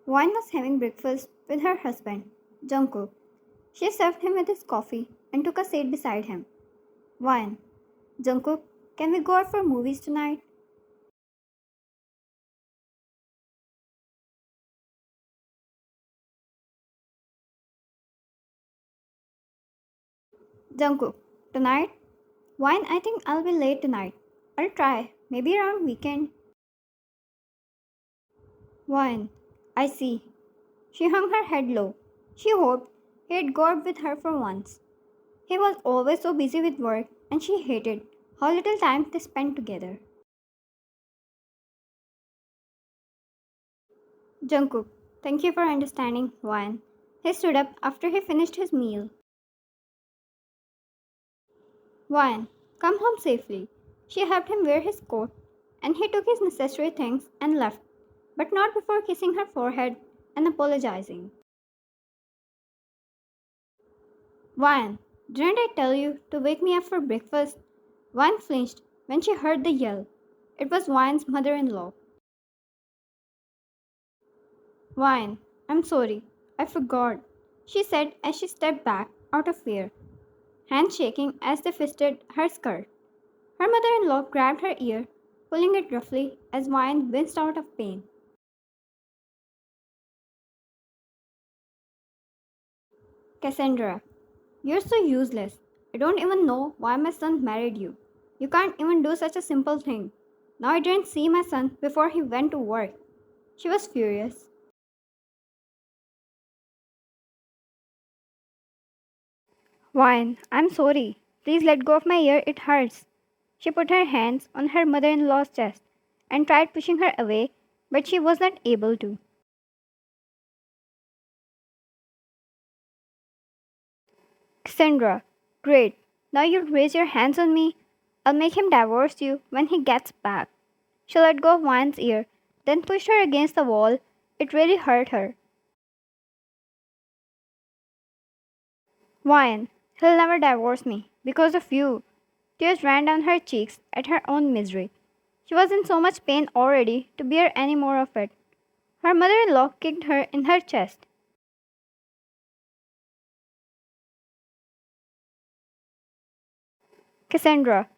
Wine was having breakfast with her husband, Jungkook. She served him with his coffee and took a seat beside him. Wine, Jungkook, can we go out for movies tonight? Jungkook, tonight? Wine, I think I'll be late tonight. I'll try, maybe around weekend. Wine, I see. She hung her head low. She hoped he'd go out with her for once. He was always so busy with work, and she hated how little time they spent together. Jungkook, thank you for understanding, Wine. He stood up after he finished his meal. Wine, come home safely. She helped him wear his coat, and he took his necessary things and left, but not before kissing her forehead and apologizing. Wine, didn't I tell you to wake me up for breakfast? Wine flinched when she heard the yell. It was Wine's mother in law. Wine, I'm sorry. I forgot, she said as she stepped back out of fear, hands shaking as they fisted her skirt. Her mother in law grabbed her ear, pulling it roughly as Wine winced out of pain. Cassandra, you're so useless. I don't even know why my son married you. You can't even do such a simple thing. Now I didn't see my son before he went to work. She was furious. Wine, I'm sorry. Please let go of my ear, it hurts. She put her hands on her mother in law's chest and tried pushing her away, but she was not able to. Cassandra, great. Now you raise your hands on me. I'll make him divorce you when he gets back. She let go of Wine's ear, then pushed her against the wall. It really hurt her. Wine, he'll never divorce me because of you. Tears ran down her cheeks at her own misery. She was in so much pain already to bear any more of it. Her mother in law kicked her in her chest. Cassandra,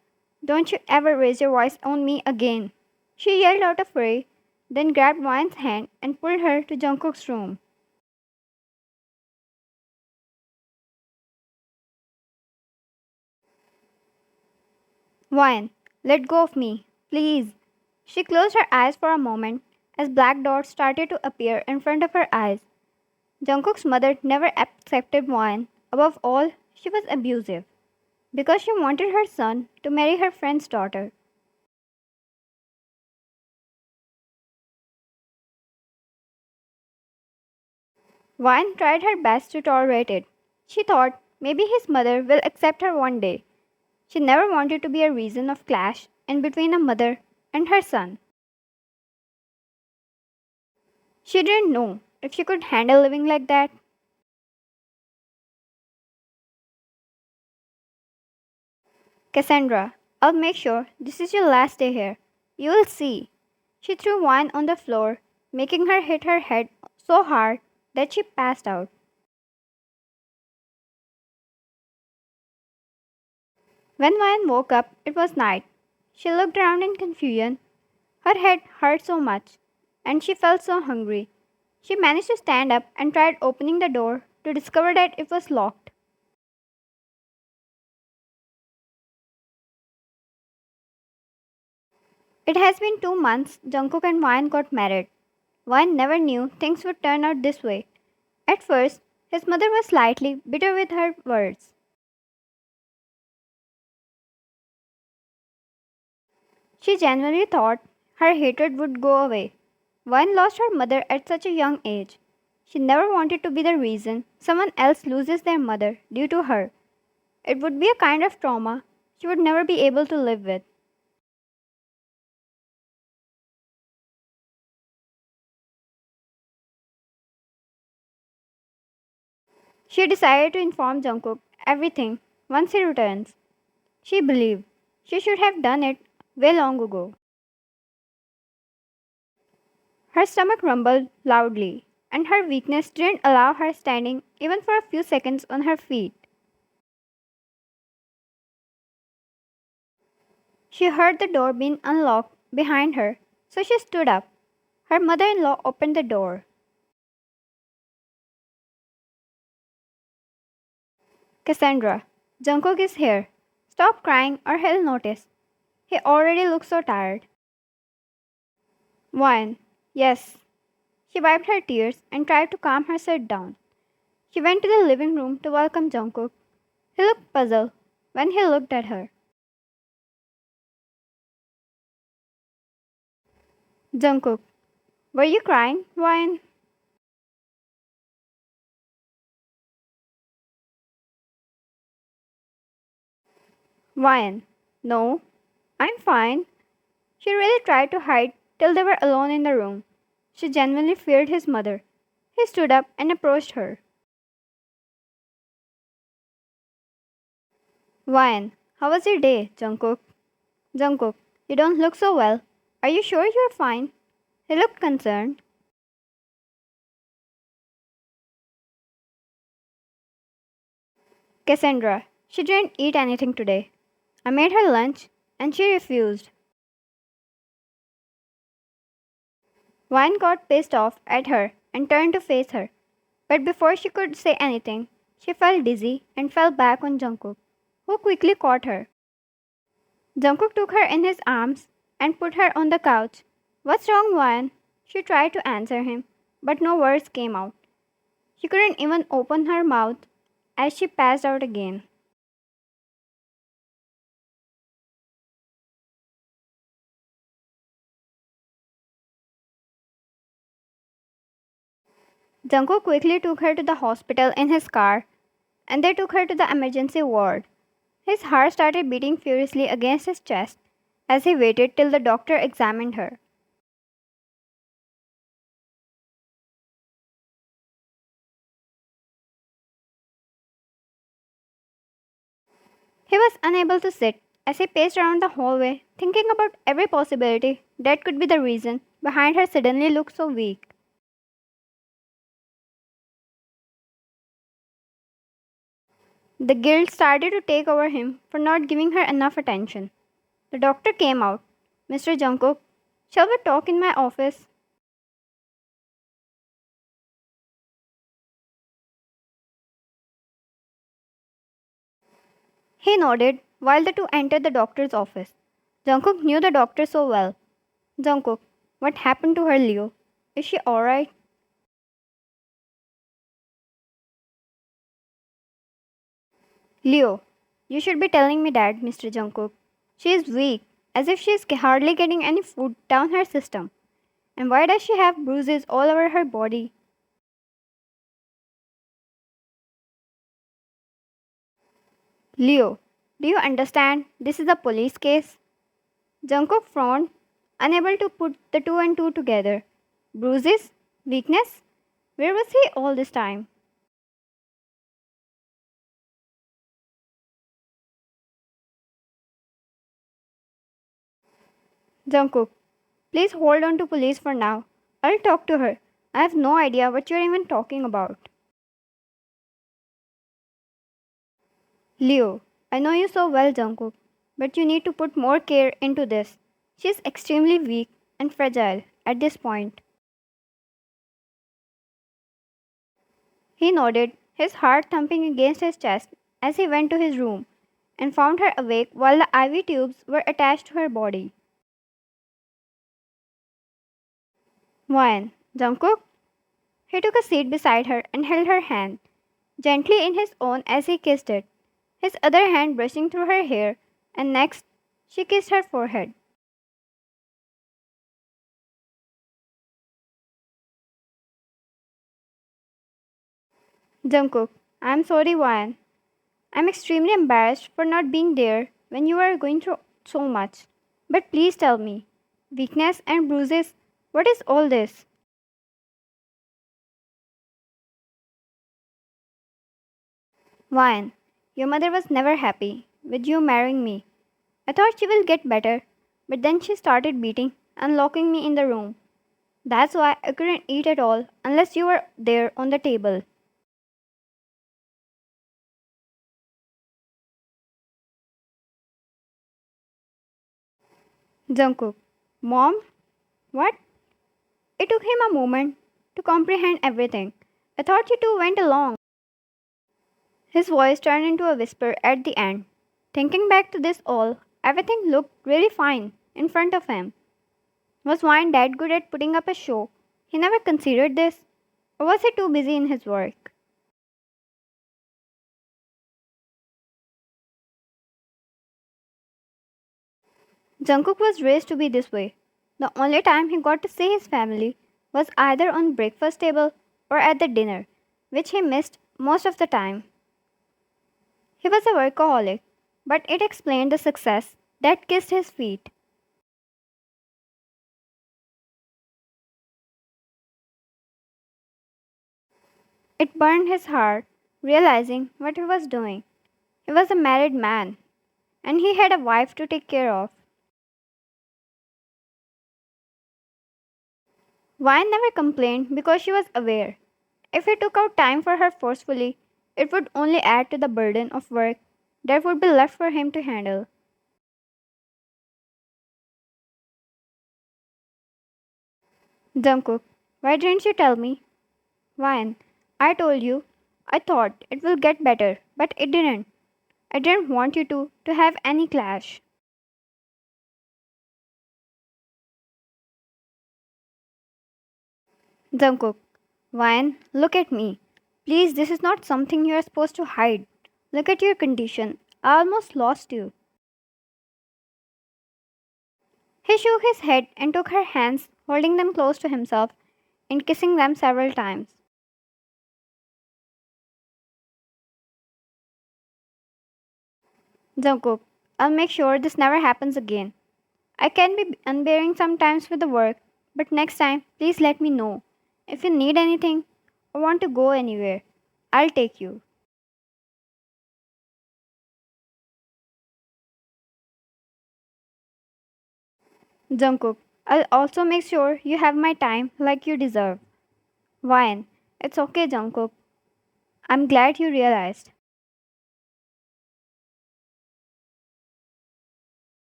don't you ever raise your voice on me again. She yelled out of fury, then grabbed Wine's hand and pulled her to Jungkook's room. Wine, let go of me, please. She closed her eyes for a moment as black dots started to appear in front of her eyes. Jungkook's mother never accepted Wine. Above all, she was abusive because she wanted her son to marry her friend's daughter. Wine tried her best to tolerate it. She thought maybe his mother will accept her one day. She never wanted to be a reason of clash in between a mother and her son. She didn't know if she could handle living like that. Cassandra, I'll make sure this is your last day here. You will see. She threw Wine on the floor, making her hit her head so hard that she passed out. When Wine woke up, it was night. She looked around in confusion. Her head hurt so much, and she felt so hungry. She managed to stand up and tried opening the door to discover that it was locked. It has been 2 months Jungkook and Wine got married. Wine never knew things would turn out this way. At first, his mother was slightly bitter with her words. She genuinely thought her hatred would go away. Wine lost her mother at such a young age. She never wanted to be the reason someone else loses their mother due to her. It would be a kind of trauma she would never be able to live with. She decided to inform Jungkook everything once he returns. She believed she should have done it way long ago. Her stomach rumbled loudly. and her weakness didn't allow her standing even for a few seconds on her feet. She heard the door being unlocked behind her, so she stood up. Her mother in law opened the door. Cassandra, Jungkook is here. Stop crying or he'll notice. He already looks so tired. One. Yes. She wiped her tears and tried to calm herself down. She went to the living room to welcome Jungkook. He looked puzzled when he looked at her. Jungkook, were you crying, Ryan? Ryan, no, I'm fine. She really tried to hide till they were alone in the room. She genuinely feared his mother. He stood up and approached her. Ryan, how was your day, Jungkook? Jungkook, you don't look so well. Are you sure you're fine? He looked concerned. Cassandra, she didn't eat anything today. I made her lunch and she refused. Ryan got pissed off at her and turned to face her. But before she could say anything, she felt dizzy and fell back on Jungkook, who quickly caught her. Jungkook took her in his arms and put her on the couch. What's wrong, Ryan? She tried to answer him, but no words came out. She couldn't even open her mouth as she passed out again. Jungkook quickly took her to the hospital in his car, and they took her to the emergency ward. His heart started beating furiously against his chest as he waited till the doctor examined her. He was unable to sit as he paced around the hallway, thinking about every possibility that could be the reason behind her suddenly look so weak. The guilt started to take over him for not giving her enough attention. The doctor came out. Mr. Jungkook, shall we talk in my office? He nodded while the two entered the doctor's office. Jungkook knew the doctor so well. Jungkook, what happened to her, Leo? Is she alright? Leo, you should be telling me that, Mr. Jungkook. She is weak, as if she is hardly getting any food down her system. And why does she have bruises all over her body? Leo, do you understand? This is a police case. Jungkook frowned, unable to put the two and two together. Bruises? Weakness? Where was he all this time? Jungkook, please hold on to police for now. I'll talk to her. I have no idea what you're even talking about. Leo, I know you so well, Jungkook, but you need to put more care into this. She's extremely weak and fragile at this point. He nodded, his heart thumping against his chest as he went to his room and found her awake while the IV tubes were attached to her body. One, Jungkook? He took a seat beside her and held her hand gently in his own as he kissed it, his other hand brushing through her hair, and next she kissed her forehead. Jungkook, I'm sorry, Ryan. I'm extremely embarrassed for not being there when you are going through so much. But please tell me, weakness and bruises, what is all this? Ryan, your mother was never happy with you marrying me. I thought she will get better, but then she started beating and locking me in the room. That's why I couldn't eat at all unless you were there on the table. Jungkook. Mom? What? It took him a moment to comprehend everything. I thought you two went along. His voice turned into a whisper at the end. Thinking back to this all, everything looked really fine in front of him. Was Wine that good at putting up a show? He never considered this? Or was he too busy in his work? Jungkook was raised to be this way. The only time he got to see his family was either on breakfast table or at the dinner, which he missed most of the time. He was a workaholic, but it explained the success that kissed his feet. It burned his heart, realizing what he was doing. He was a married man, and he had a wife to take care of. Vine never complained because she was aware. If he took out time for her forcefully, it would only add to the burden of work that would be left for him to handle. Jungkook, why didn't you tell me? Vine, I told you. I thought it will get better, but it didn't. I didn't want you to have any clash. Jungkook, Vine, look at me. Please, this is not something you are supposed to hide. Look at your condition. I almost lost you. He shook his head and took her hands, holding them close to himself and kissing them several times. Jungkook, I'll make sure this never happens again. I can be unbearing sometimes with the work, but next time, please let me know. If you need anything or want to go anywhere, I'll take you. Jungkook, I'll also make sure you have my time like you deserve. Wine, it's okay, Jungkook. I'm glad you realized.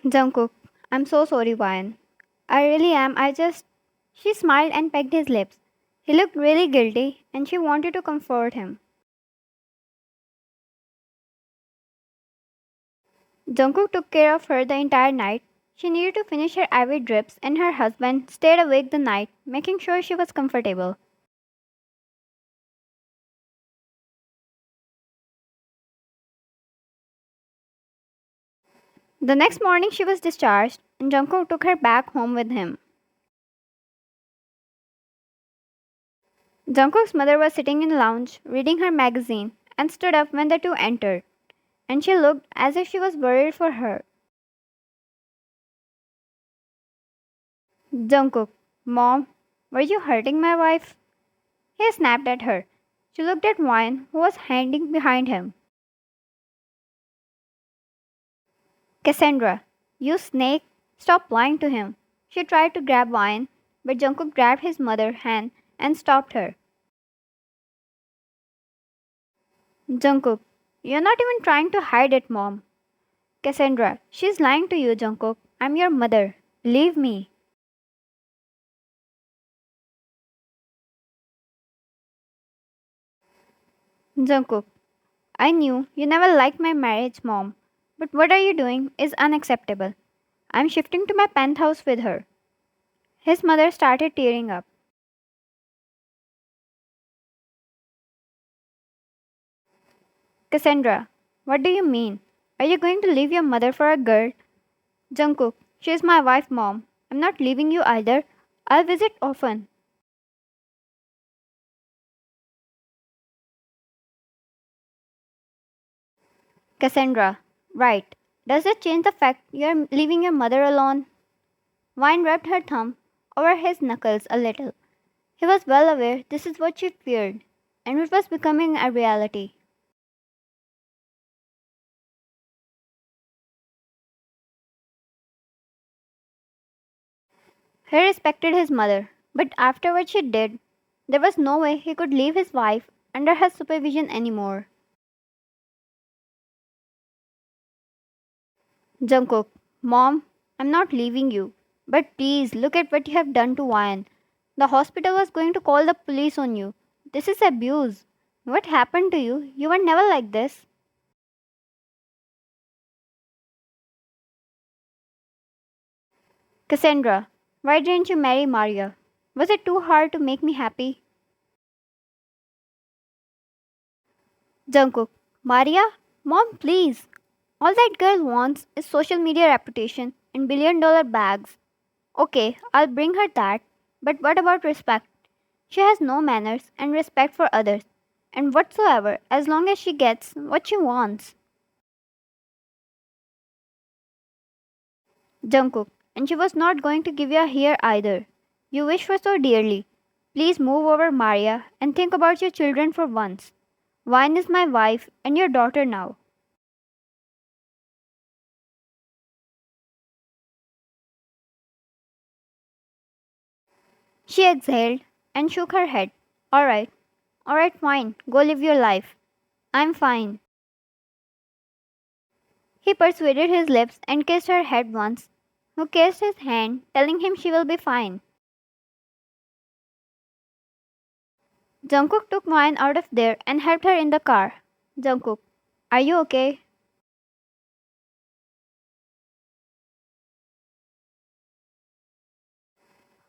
Jungkook, I'm so sorry, Wine. I really am. I just. She smiled and pecked his lips. He looked really guilty, and she wanted to comfort him. Jungkook took care of her the entire night. She needed to finish her IV drips, and her husband stayed awake the night, making sure she was comfortable. The next morning, she was discharged, and Jungkook took her back home with him. Jungkook's mother was sitting in the lounge, reading her magazine, and stood up when the two entered, and she looked as if she was worried for her. Jungkook, Mom, were you hurting my wife? He snapped at her. She looked at Wine, who was hiding behind him. Cassandra, you snake, stop lying to him. She tried to grab Wine, but Jungkook grabbed his mother's hand and stopped her. Jungkook, you're not even trying to hide it, Mom. Cassandra, she's lying to you, Jungkook. I'm your mother. Leave me. Jungkook, I knew you never liked my marriage, Mom. But what are you doing is unacceptable. I'm shifting to my penthouse with her. His mother started tearing up. Cassandra, what do you mean? Are you going to leave your mother for a girl? Jungkook, she's my wife, Mom. I'm not leaving you either. I'll visit often. Cassandra, right. Does it change the fact you're leaving your mother alone? Vine rubbed her thumb over his knuckles a little. He was well aware this is what she feared, and it was becoming a reality. He respected his mother, but after what she did, there was no way he could leave his wife under her supervision anymore. Jungkook, Mom, I'm not leaving you. But please look at what you have done to Ryan. The hospital was going to call the police on you. This is abuse. What happened to you? You were never like this. Cassandra, why didn't you marry Maria? Was it too hard to make me happy? Jungkook, Maria? Mom, please. All that girl wants is social media reputation and billion-dollar bags. Okay, I'll bring her that. But what about respect? She has no manners and respect for others, and whatsoever, as long as she gets what she wants. Jungkook, and she was not going to give you a hair either. You wish for so dearly. Please move over, Maria, and think about your children for once. Vine is my wife and your daughter now. She exhaled and shook her head. Alright, alright, fine, go live your life. I'm fine. He persuaded his lips and kissed her head once, who kissed his hand, telling him she will be fine. Jungkook took Vine out of there and helped her in the car. Jungkook, are you okay?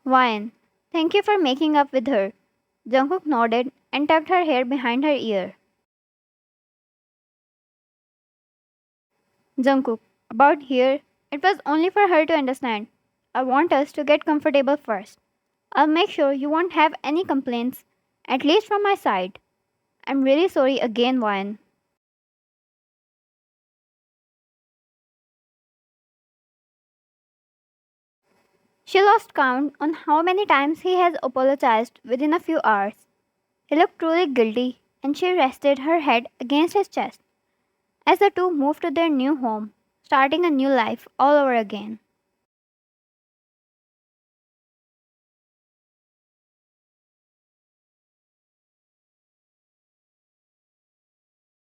Vine, thank you for making up with her. Jungkook nodded and tucked her hair behind her ear. Jungkook, about here, it was only for her to understand. I want us to get comfortable first. I'll make sure you won't have any complaints, at least from my side. I'm really sorry again, Vine. She lost count on how many times he has apologized within a few hours. He looked truly guilty, and she rested her head against his chest as the two moved to their new home, starting a new life all over again.